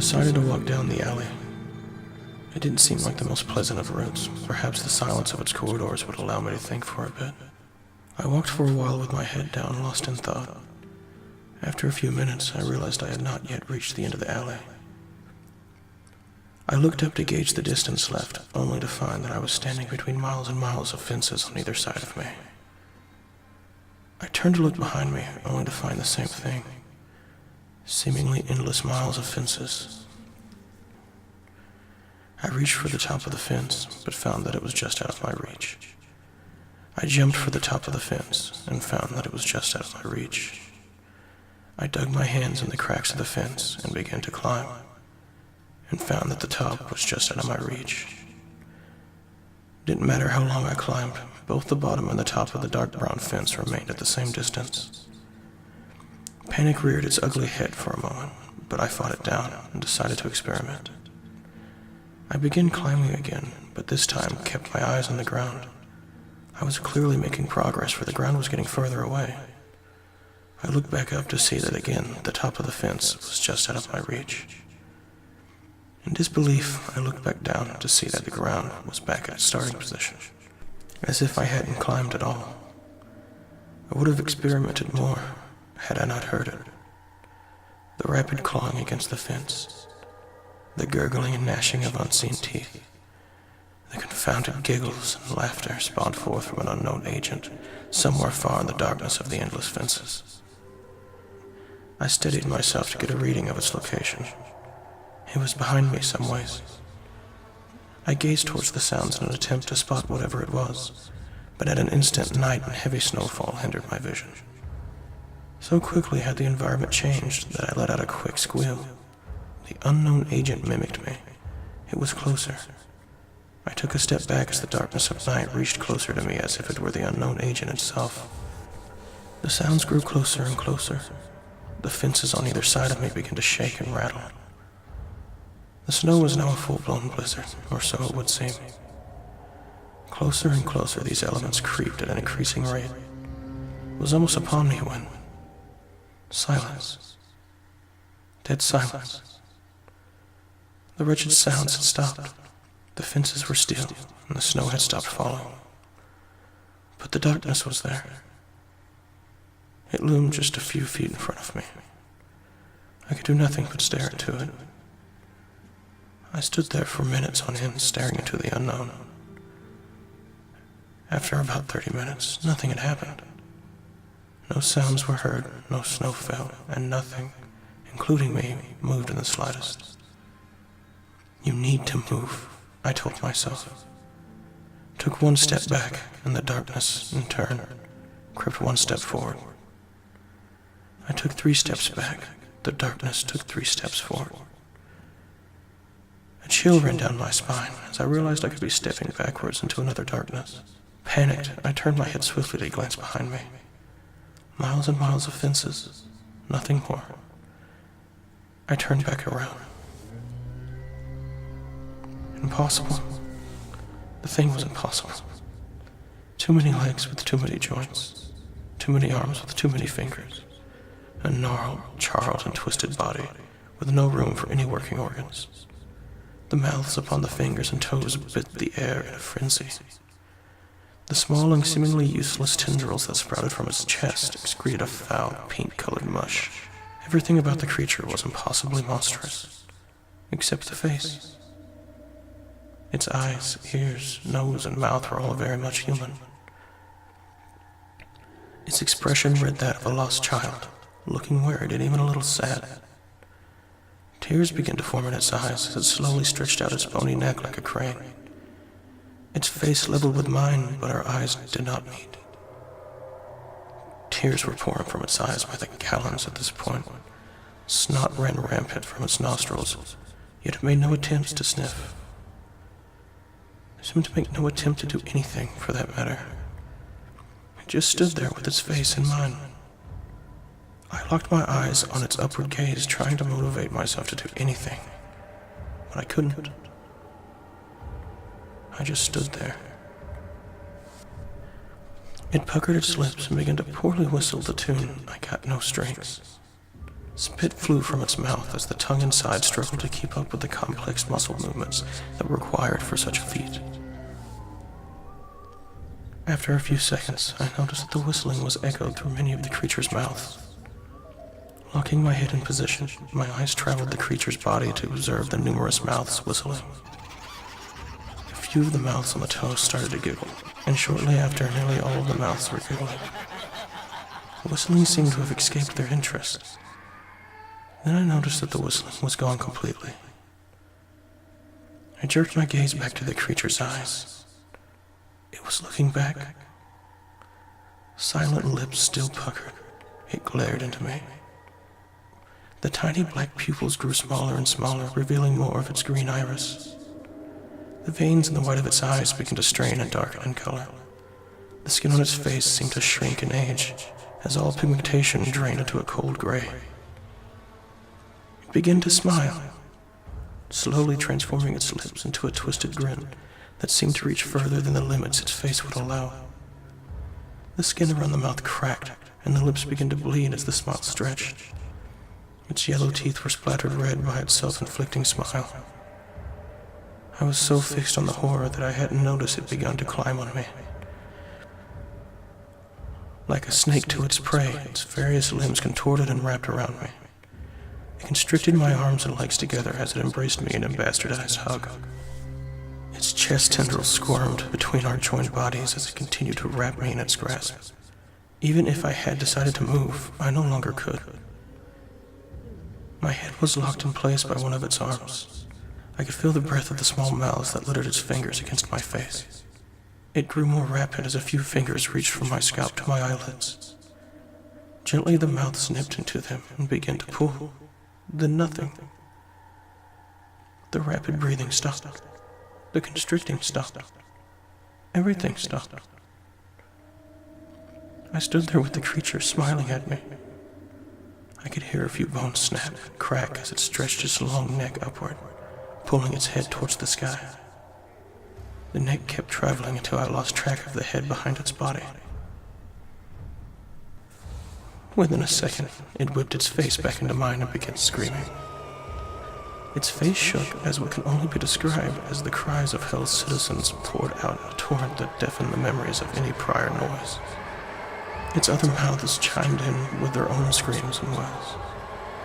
decided to walk down the alley. It didn't seem like the most pleasant of routes. Perhaps the silence of its corridors would allow me to think for a bit. I walked for a while with my head down, lost in thought. After a few minutes, I realized I had not yet reached the end of the alley. I looked up to gauge the distance left, only to find that I was standing between miles and miles of fences on either side of me. I turned to look behind me, only to find the same thing. Seemingly endless miles of fences. I reached for the top of the fence, but found that it was just out of my reach. I jumped for the top of the fence, and found that it was just out of my reach. I dug my hands in the cracks of the fence and began to climb, and found that the top was just out of my reach. Didn't matter how long I climbed, both the bottom and the top of the dark brown fence remained at the same distance. Panic reared its ugly head for a moment, but I fought it down and decided to experiment. I began climbing again, but this time kept my eyes on the ground. I was clearly making progress, for the ground was getting further away. I looked back up to see that again the top of the fence was just out of my reach. In disbelief, I looked back down to see that the ground was back at its starting position, as if I hadn't climbed at all. I would have experimented more had I not heard it. The rapid clawing against the fence, the gurgling and gnashing of unseen teeth, the confounded giggles and laughter spawned forth from an unknown agent somewhere far in the darkness of the endless fences. I steadied myself to get a reading of its location. It was behind me some ways. I gazed towards the sounds in an attempt to spot whatever it was, but at an instant night and heavy snowfall hindered my vision. So quickly had the environment changed that I let out a quick squeal. The unknown agent mimicked me. It was closer. I took a step back as the darkness of night reached closer to me as if it were the unknown agent itself. The sounds grew closer and closer. The fences on either side of me began to shake and rattle. The snow was now a full-blown blizzard, or so it would seem. Closer and closer these elements creeped at an increasing rate. It was almost upon me when... silence. Dead silence. The wretched sounds had stopped. The fences were still, and the snow had stopped falling. But the darkness was there. It loomed just a few feet in front of me. I could do nothing but stare into it. I stood there for minutes on end, staring into the unknown. After about 30 minutes, nothing had happened. No sounds were heard, no snow fell, and nothing, including me, moved in the slightest. You need to move, I told myself. Took one step back, and the darkness, in turn, crept one step forward. I took 3 steps back. The darkness took 3 steps forward. A chill ran down my spine as I realized I could be stepping backwards into another darkness. Panicked, I turned my head swiftly to glance behind me. Miles and miles of fences, nothing more. I turned back around. Impossible. The thing was impossible. Too many legs with too many joints. Too many arms with too many fingers. A gnarled, charred, and twisted body with no room for any working organs. The mouths upon the fingers and toes bit the air in a frenzy. The small and seemingly useless tendrils that sprouted from its chest excreted a foul, pink-colored mush. Everything about the creature was impossibly monstrous, except the face. Its eyes, ears, nose, and mouth were all very much human. Its expression read that of a lost child, looking worried and even a little sad. Tears began to form in its eyes as it slowly stretched out its bony neck like a crane. Its face leveled with mine, but our eyes did not meet. Tears were pouring from its eyes by the gallons at this point. Snot ran rampant from its nostrils, yet it made no attempts to sniff. It seemed to make no attempt to do anything, for that matter. It just stood there with its face in mine. I locked my eyes on its upward gaze, trying to motivate myself to do anything, but I couldn't. I just stood there. It puckered its lips and began to poorly whistle the tune, "I Got No Strings." Spit flew from its mouth as the tongue inside struggled to keep up with the complex muscle movements that were required for such a feat. After a few seconds, I noticed that the whistling was echoed through many of the creature's mouths. Locking my head in position, my eyes traveled the creature's body to observe the numerous mouths whistling. A few of the mouths on the toes started to giggle, and shortly after, nearly all of the mouths were giggling. The whistling seemed to have escaped their interest. Then I noticed that the whistling was gone completely. I jerked my gaze back to the creature's eyes. It was looking back. Silent lips still puckered, it glared into me. The tiny black pupils grew smaller and smaller, revealing more of its green iris. The veins in the white of its eyes began to strain and darken in color. The skin on its face seemed to shrink and age, as all pigmentation drained into a cold gray. It began to smile, slowly transforming its lips into a twisted grin that seemed to reach further than the limits its face would allow. The skin around the mouth cracked, and the lips began to bleed as the smile stretched. Its yellow teeth were splattered red by its self-inflicting smile. I was so fixed on the horror that I hadn't noticed it begun to climb on me. Like a snake to its prey, its various limbs contorted and wrapped around me. It constricted my arms and legs together as it embraced me in a bastardized hug. Its chest tendrils squirmed between our joined bodies as it continued to wrap me in its grasp. Even if I had decided to move, I no longer could. My head was locked in place by one of its arms. I could feel the breath of the small mouths that littered its fingers against my face. It grew more rapid as a few fingers reached from my scalp to my eyelids. Gently the mouth snipped into them and began to pull. Then nothing. The rapid breathing stopped. The constricting stopped. Everything stopped. I stood there with the creature smiling at me. I could hear a few bones snap and crack as it stretched its long neck upward, pulling its head towards the sky. The neck kept traveling until I lost track of the head behind its body. Within a second, it whipped its face back into mine and began screaming. Its face shook as what can only be described as the cries of hell's citizens poured out in a torrent that deafened the memories of any prior noise. Its other mouths chimed in with their own screams and wails.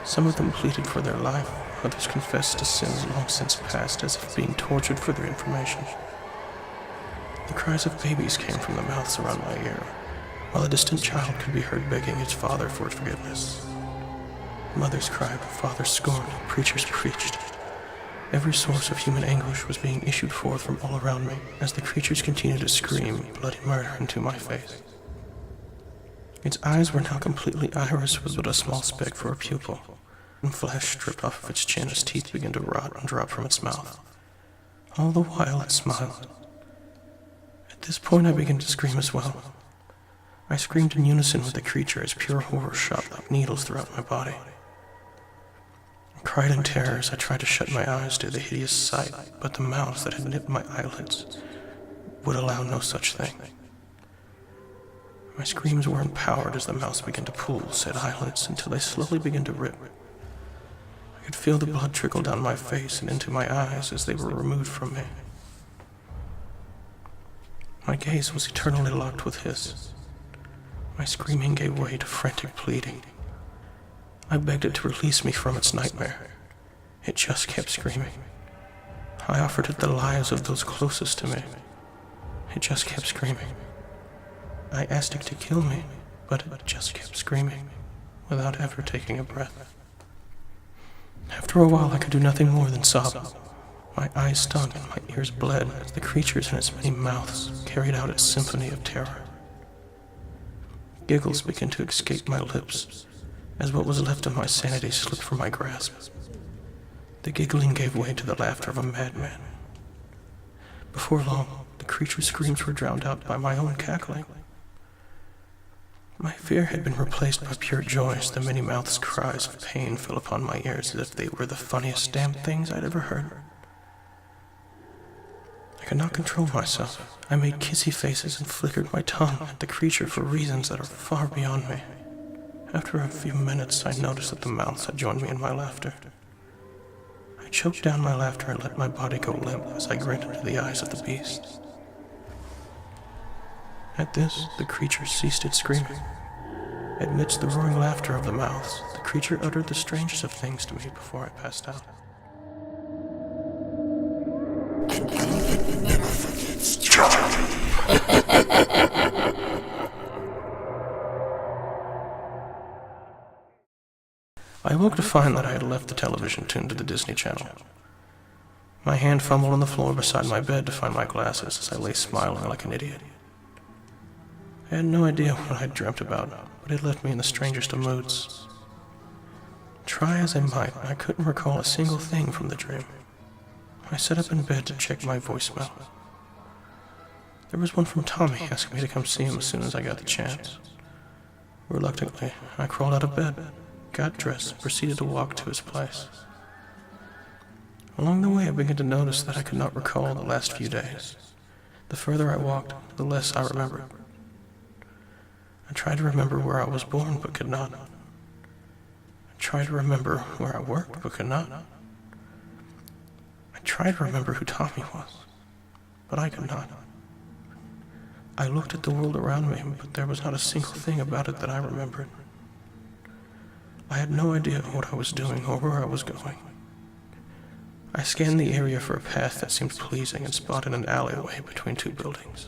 Some of them pleaded for their life, others confessed to sins long since past as if being tortured for their information. The cries of babies came from the mouths around my ear, while a distant child could be heard begging its father for forgiveness. Mothers cried, fathers scorned, preachers preached. Every source of human anguish was being issued forth from all around me as the creatures continued to scream bloody murder into my face. Its eyes were now completely iris with but a small speck for a pupil, and flesh stripped off of its chin as teeth began to rot and drop from its mouth. All the while it smiled. At this point I began to scream as well. I screamed in unison with the creature as pure horror shot like needles throughout my body. I cried in terror as I tried to shut my eyes to the hideous sight, but the mouths that had nipped my eyelids would allow no such thing. My screams were empowered as the mouths began to pull said eyelids until they slowly began to rip. I could feel the blood trickle down my face and into my eyes as they were removed from me. My gaze was eternally locked with his. My screaming gave way to frantic pleading. I begged it to release me from its nightmare. It just kept screaming. I offered it the lives of those closest to me. It just kept screaming. I asked it to kill me, but it just kept screaming, without ever taking a breath. After a while, I could do nothing more than sob. My eyes stung and my ears bled as the creatures in its many mouths carried out its symphony of terror. Giggles began to escape my lips as what was left of my sanity slipped from my grasp. The giggling gave way to the laughter of a madman. Before long, the creature's screams were drowned out by my own cackling. My fear had been replaced by pure joy as the many mouths' cries of pain fell upon my ears as if they were the funniest damn things I'd ever heard. I could not control myself. I made kissy faces and flickered my tongue at the creature for reasons that are far beyond me. After a few minutes, I noticed that the mouths had joined me in my laughter. I choked down my laughter and let my body go limp as I grinned into the eyes of the beast. At this, the creature ceased its screaming. Amidst the roaring laughter of the mouths, the creature uttered the strangest of things to me before I passed out. I know that you never forgets Charlie. I awoke to find that I had left the television tuned to the Disney Channel. My hand fumbled on the floor beside my bed to find my glasses as I lay smiling like an idiot. I had no idea what I'd dreamt about, but it left me in the strangest of moods. Try as I might, I couldn't recall a single thing from the dream. I sat up in bed to check my voicemail. There was one from Tommy asking me to come see him as soon as I got the chance. Reluctantly, I crawled out of bed, got dressed, and proceeded to walk to his place. Along the way, I began to notice that I could not recall the last few days. The further I walked, the less I remembered. I tried to remember where I was born, but could not. I tried to remember where I worked, but could not. I tried to remember who Tommy was, but I could not. I looked at the world around me, but there was not a single thing about it that I remembered. I had no idea what I was doing or where I was going. I scanned the area for a path that seemed pleasing and spotted an alleyway between two buildings.